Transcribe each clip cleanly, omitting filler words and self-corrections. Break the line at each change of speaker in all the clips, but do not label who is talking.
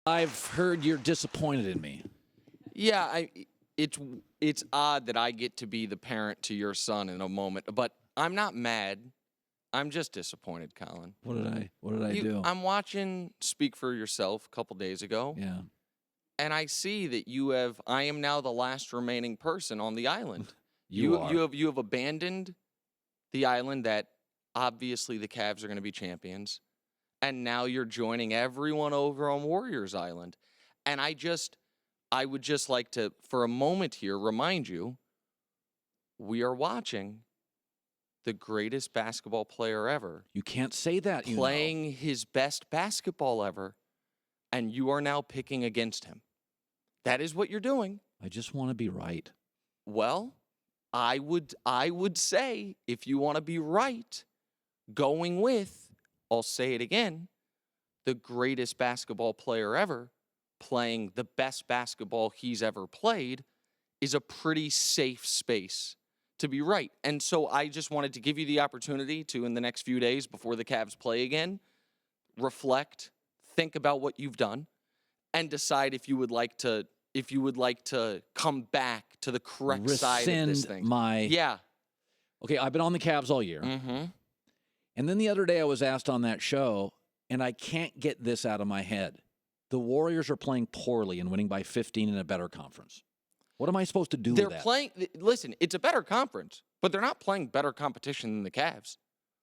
I've heard you're disappointed in me.
Yeah, it's odd that I get to be the parent to your son in a moment, but I'm not mad. I'm just disappointed, Colin.
What did I do?
I'm watching Speak for Yourself a couple days ago.
Yeah.
And I see that I am now the last remaining person on the island.
You
have abandoned the island that obviously the Cavs are going to be champions. And now you're joining everyone over on Warriors Island. And I would just like to, for a moment here, remind you, we are watching the greatest basketball player ever.
You can't say that.
Playing his best basketball ever. And you are now picking against him. That is what you're doing.
I just want to be right.
Well, I would say, if you want to be right, going with, I'll say it again, the greatest basketball player ever, playing the best basketball he's ever played, is a pretty safe space to be right. And so I just wanted to give you the opportunity to, in the next few days before the Cavs play again, reflect, think about what you've done, and decide if you would like to come back to the correct side of this thing. Yeah.
Okay, I've been on the Cavs all year.
Mm-hmm.
And then the other day I was asked on that show, and I can't get this out of my head. The Warriors are playing poorly and winning by 15 in a better conference. What am I supposed to do with that?
Listen, it's a better conference, but they're not playing better competition than the Cavs.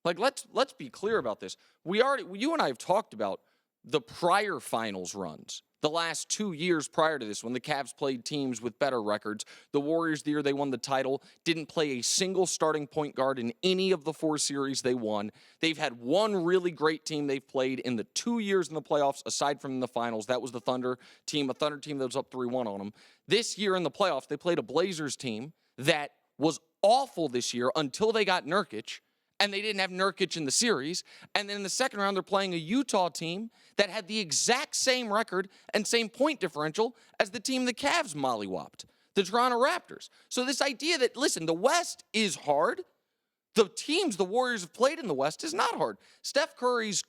Like, let's be clear about this. You and I have talked about the prior finals runs, the last 2 years prior to this, when the Cavs played teams with better records. The Warriors, the year they won the title, didn't play a single starting point guard in any of the 4 series they won. They've had one really great team they've played in the 2 years in the playoffs, aside from the finals. That was the Thunder team, a Thunder team that was up 3-1 on them. This year in the playoffs, they played a Blazers team that was awful this year until they got Nurkic. And they didn't have Nurkic in the series. And then in the second round, they're playing a Utah team that had the exact same record and same point differential as the team the Cavs mollywopped, the Toronto Raptors. So this idea that, listen, the West is hard. The teams the Warriors have played in the West is not hard. Steph Curry's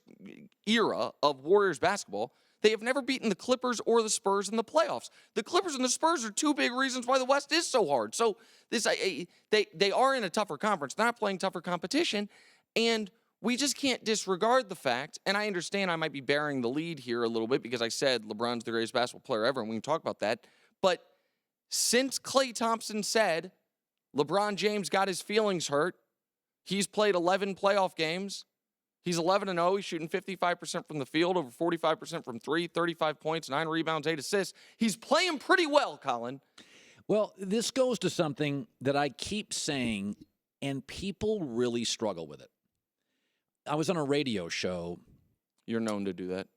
era of Warriors basketball, they have never beaten the Clippers or the Spurs in the playoffs. The Clippers and the Spurs are 2 big reasons why the West is so hard. So they are in a tougher conference. They're not playing tougher competition. And we just can't disregard the fact, and I understand I might be bearing the lead here a little bit because I said LeBron's the greatest basketball player ever, and we can talk about that. But since Klay Thompson said LeBron James got his feelings hurt, he's played 11 playoff games. He's 11-0. He's shooting 55% from the field, over 45% from 3, 35 points, 9 rebounds, 8 assists. He's playing pretty well, Colin.
Well, this goes to something that I keep saying, and people really struggle with it. I was on a radio show.
You're known to do that.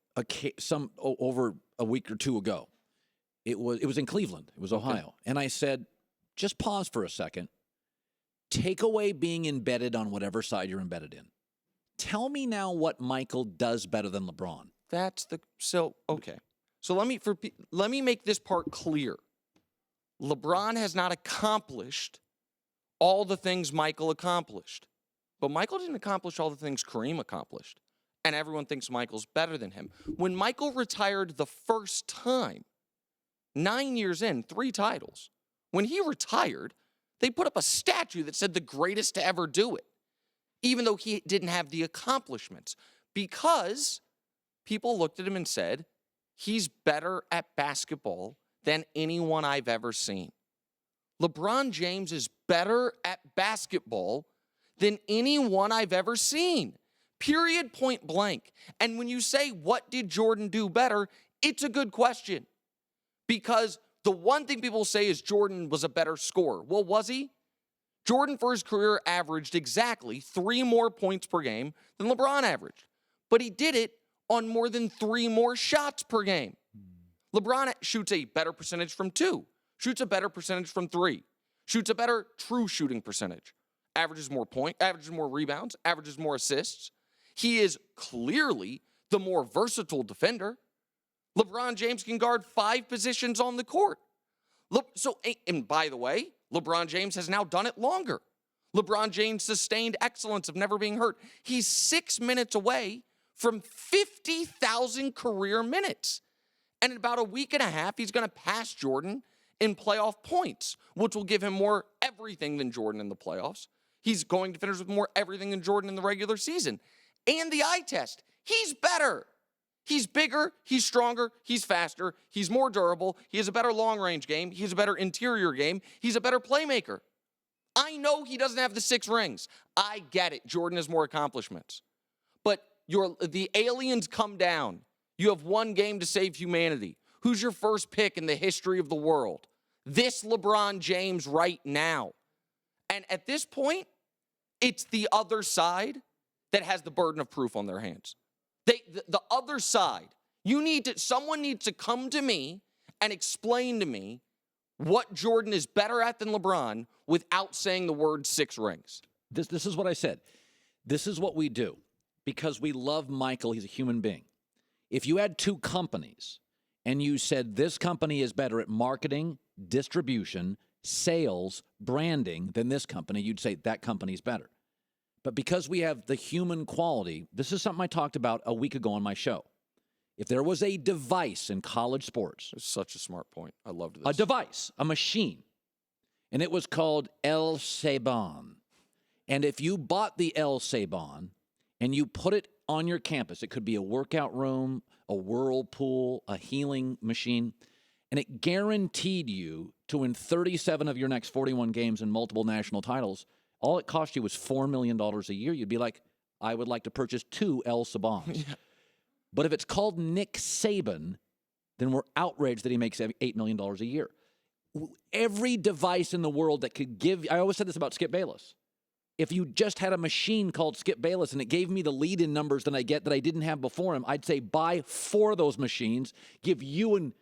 Over a week or two ago. It was in Cleveland. It was Ohio. Okay. And I said, just pause for a second. Take away being embedded on whatever side you're embedded in. Tell me now what Michael does better than LeBron.
So let me make this part clear. LeBron has not accomplished all the things Michael accomplished. But Michael didn't accomplish all the things Kareem accomplished. And everyone thinks Michael's better than him. When Michael retired the first time, 9 years in, 3 titles, when he retired, they put up a statue that said the greatest to ever do it, even though he didn't have the accomplishments, because people looked at him and said, he's better at basketball than anyone I've ever seen. LeBron James is better at basketball than anyone I've ever seen. Period, point blank. And when you say, what did Jordan do better? It's a good question. Because the one thing people say is Jordan was a better scorer. Well, was he? Jordan, for his career, averaged exactly 3 more points per game than LeBron averaged. But he did it on more than 3 more shots per game. LeBron shoots a better percentage from 2, shoots a better percentage from 3, shoots a better true shooting percentage, averages more points, averages more rebounds, averages more assists. He is clearly the more versatile defender. LeBron James can guard 5 positions on the court. And by the way, LeBron James has now done it longer. LeBron James' sustained excellence of never being hurt. He's 6 minutes away from 50,000 career minutes. And in about a week and a half, he's going to pass Jordan in playoff points, which will give him more everything than Jordan in the playoffs. He's going to finish with more everything than Jordan in the regular season. And the eye test, he's better. He's bigger, he's stronger, he's faster, he's more durable, he has a better long-range game, he has a better interior game, he's a better playmaker. I know he doesn't have the 6 rings. I get it. Jordan has more accomplishments. But the aliens come down. You have one game to save humanity. Who's your first pick in the history of the world? This LeBron James right now. And at this point, it's the other side that has the burden of proof on their hands. The other side. Someone needs to come to me and explain to me what Jordan is better at than LeBron without saying the word 6 rings.
This is what I said. This is what we do because we love Michael. He's a human being. If you had 2 companies and you said this company is better at marketing, distribution, sales, branding than this company, you'd say that company's better. But because we have the human quality, this is something I talked about a week ago on my show. If there was a device in college sports.
It's such a smart point. I loved this.
A device, a machine. And it was called El Saban. And if you bought the El Saban and you put it on your campus, it could be a workout room, a whirlpool, a healing machine, and it guaranteed you to win 37 of your next 41 games and multiple national titles. All it cost you was $4 million a year. You'd be like, I would like to purchase 2 El Sabans. Yeah. But if it's called Nick Saban, then we're outraged that he makes $8 million a year. Every device in the world that could give, I always said this about Skip Bayless. If you just had a machine called Skip Bayless and it gave me the lead-in numbers that I get that I didn't have before him, I'd say buy 4 of those machines, give you and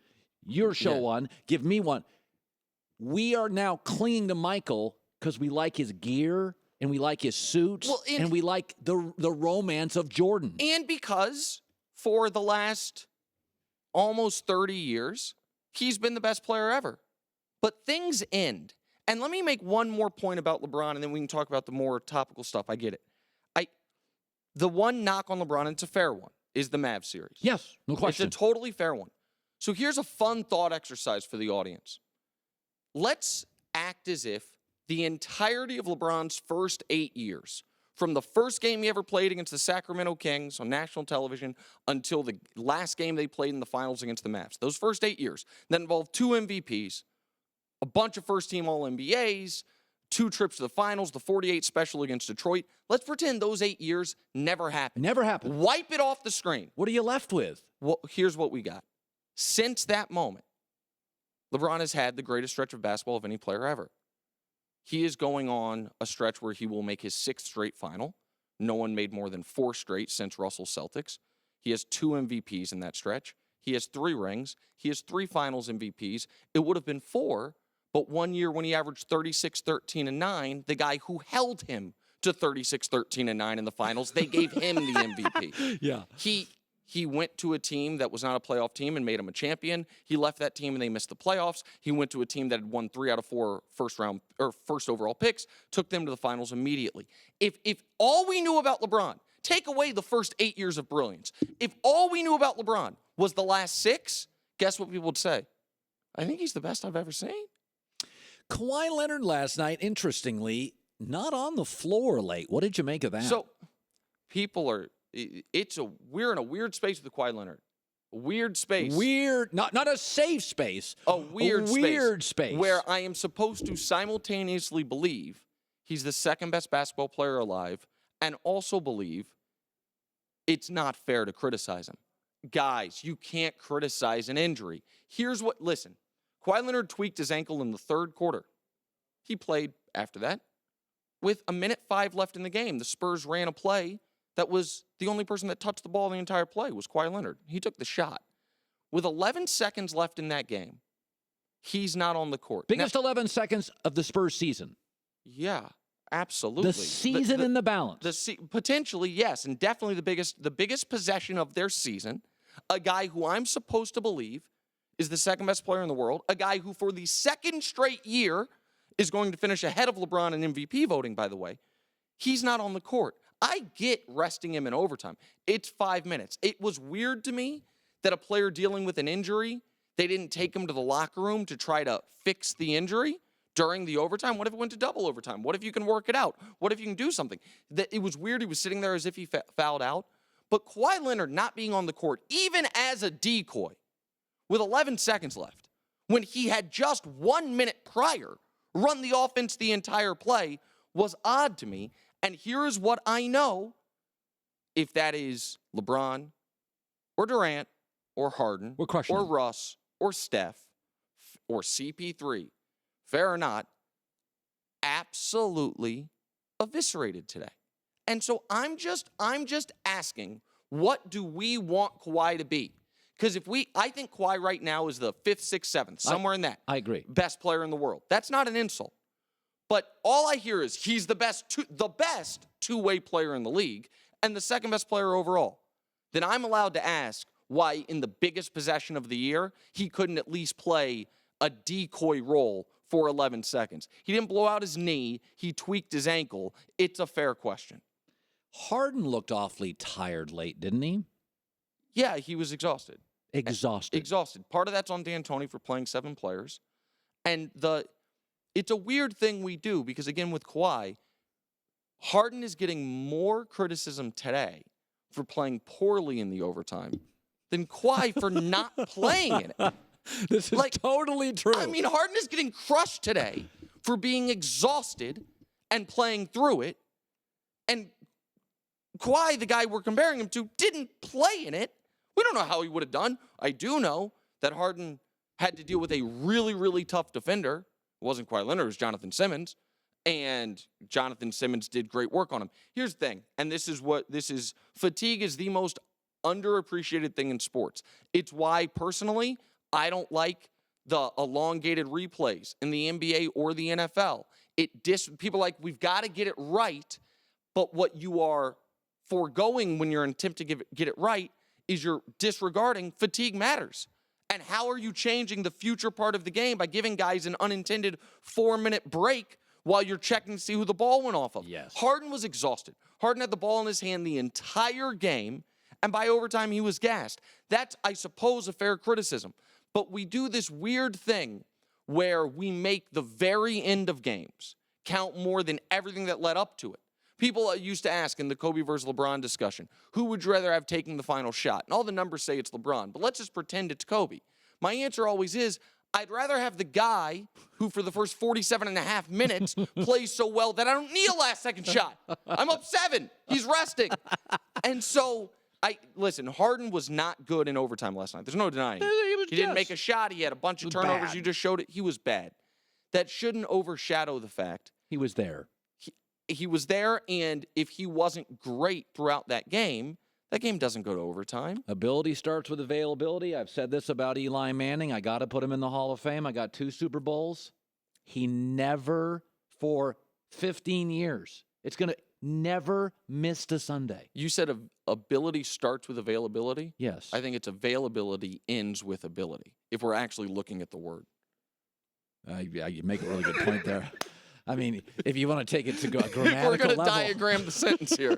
your show one, give me one. We are now clinging to Michael because we like his gear and we like his suits and we like the romance of Jordan.
And because for the last almost 30 years, he's been the best player ever. But things end. And let me make one more point about LeBron, and then we can talk about the more topical stuff. I get it. The one knock on LeBron, and it's a fair one, is the Mavs series.
Yes, no question.
It's a totally fair one. So here's a fun thought exercise for the audience. Let's act as if the entirety of LeBron's first 8 years, from the first game he ever played against the Sacramento Kings on national television until the last game they played in the finals against the Mavs, those first 8 years, that involved 2 MVPs, a bunch of first-team All-NBAs, 2 trips to the finals, the 48 special against Detroit. Let's pretend those 8 years never happened.
Never happened.
Wipe it off the screen.
What are you left with?
Well, here's what we got. Since that moment, LeBron has had the greatest stretch of basketball of any player ever. He is going on a stretch where he will make his 6th straight final. No one made more than 4 straight since Russell Celtics. He has 2 MVPs in that stretch. He has 3 rings. He has 3 finals MVPs. It would have been 4, but one year when he averaged 36, 13, and 9, the guy who held him to 36, 13, and 9 in the finals, they gave him the MVP.
Yeah.
He went to a team that was not a playoff team and made him a champion. He left that team and they missed the playoffs. He went to a team that had won 3 out of 4 first overall picks, took them to the finals immediately. If all we knew about LeBron, take away the first 8 years of brilliance, if all we knew about LeBron was the last 6, guess what people would say? I think he's the best I've ever seen.
Kawhi Leonard last night, interestingly, not on the floor late. What did you make of that?
So people are... we're in a weird space with Kawhi Leonard. A weird space.
Weird, not a safe space.
A weird
space.
Where I am supposed to simultaneously believe he's the second best basketball player alive and also believe it's not fair to criticize him. Guys, you can't criticize an injury. Listen, Kawhi Leonard tweaked his ankle in the 3rd quarter. He played after that. With 1:05 left in the game, the Spurs ran a play that was the only person that touched the ball the entire play was Kawhi Leonard. He took the shot. With 11 seconds left in that game, he's not on the court.
Biggest 11 seconds of the Spurs season.
Yeah, absolutely.
The season in the balance.
Potentially, yes, and definitely the biggest possession of their season. A guy who I'm supposed to believe is the second best player in the world. A guy who for the 2nd straight year is going to finish ahead of LeBron in MVP voting, by the way. He's not on the court. I get resting him in overtime. It's 5 minutes. It was weird to me that a player dealing with an injury, they didn't take him to the locker room to try to fix the injury during the overtime? What if it went to double overtime? What if you can work it out? What if you can do something? It was weird. He was sitting there as if he fouled out. But Kawhi Leonard not being on the court, even as a decoy, with 11 seconds left, when he had just 1 minute prior run the offense the entire play, was odd to me. And here is what I know. If that is LeBron or Durant or Harden or Russ or Steph or CP3, fair or not, absolutely eviscerated today. And so I'm just asking, what do we want Kawhi to be? Because I think Kawhi right now is the 5th, 6th, 7th, somewhere in that.
I agree.
Best player in the world. That's not an insult. But all I hear is he's the best two-way player in the league and the second best player overall. Then I'm allowed to ask why in the biggest possession of the year, he couldn't at least play a decoy role for 11 seconds. He didn't blow out his knee. He tweaked his ankle. It's a fair question.
Harden looked awfully tired late, didn't he?
Yeah, he was exhausted.
Exhausted.
Part of that's on D'Antoni for playing 7 players. And it's a weird thing we do because, again, with Kawhi, Harden is getting more criticism today for playing poorly in the overtime than Kawhi for not playing in it.
This is totally true.
I mean, Harden is getting crushed today for being exhausted and playing through it. And Kawhi, the guy we're comparing him to, didn't play in it. We don't know how he would have done. I do know that Harden had to deal with a really, really tough defender. It wasn't Kawhi Leonard, it was Jonathan Simmons. And Jonathan Simmons did great work on him. Here's the thing, and fatigue is the most underappreciated thing in sports. It's why, personally, I don't like the elongated replays in the NBA or the NFL. People are like, we've got to get it right, but what you are foregoing when you're in attempt to get it right is you're disregarding fatigue matters. And how are you changing the future part of the game by giving guys an unintended 4-minute break while you're checking to see who the ball went off of?
Yes.
Harden was exhausted. Harden had the ball in his hand the entire game, and by overtime he was gassed. That's, I suppose, a fair criticism. But we do this weird thing where we make the very end of games count more than everything that led up to it. People used to ask in the Kobe versus LeBron discussion, who would you rather have taking the final shot? And all the numbers say it's LeBron, but let's just pretend it's Kobe. My answer always is, I'd rather have the guy who for the first 47 and a half minutes plays so well that I don't need a last-second shot. I'm up 7. He's resting. And so, listen, Harden was not good in overtime last night. There's no denying it. He didn't make a shot. He had a bunch of turnovers.
Bad.
You just showed it. He was bad. That shouldn't overshadow the fact
He was there.
he was there, and if he wasn't great throughout that game doesn't go to overtime.
Ability starts with availability. I've said this about Eli Manning. I got to put him in the Hall of Fame. I got 2 Super Bowls. He never, for 15 years, never missed a Sunday.
You said ability starts with availability?
Yes.
I think it's availability ends with ability, if we're actually looking at the word.
You make a really good point there. I mean, if you want to take it to a grammatical
We're going to
level.
diagram the sentence here.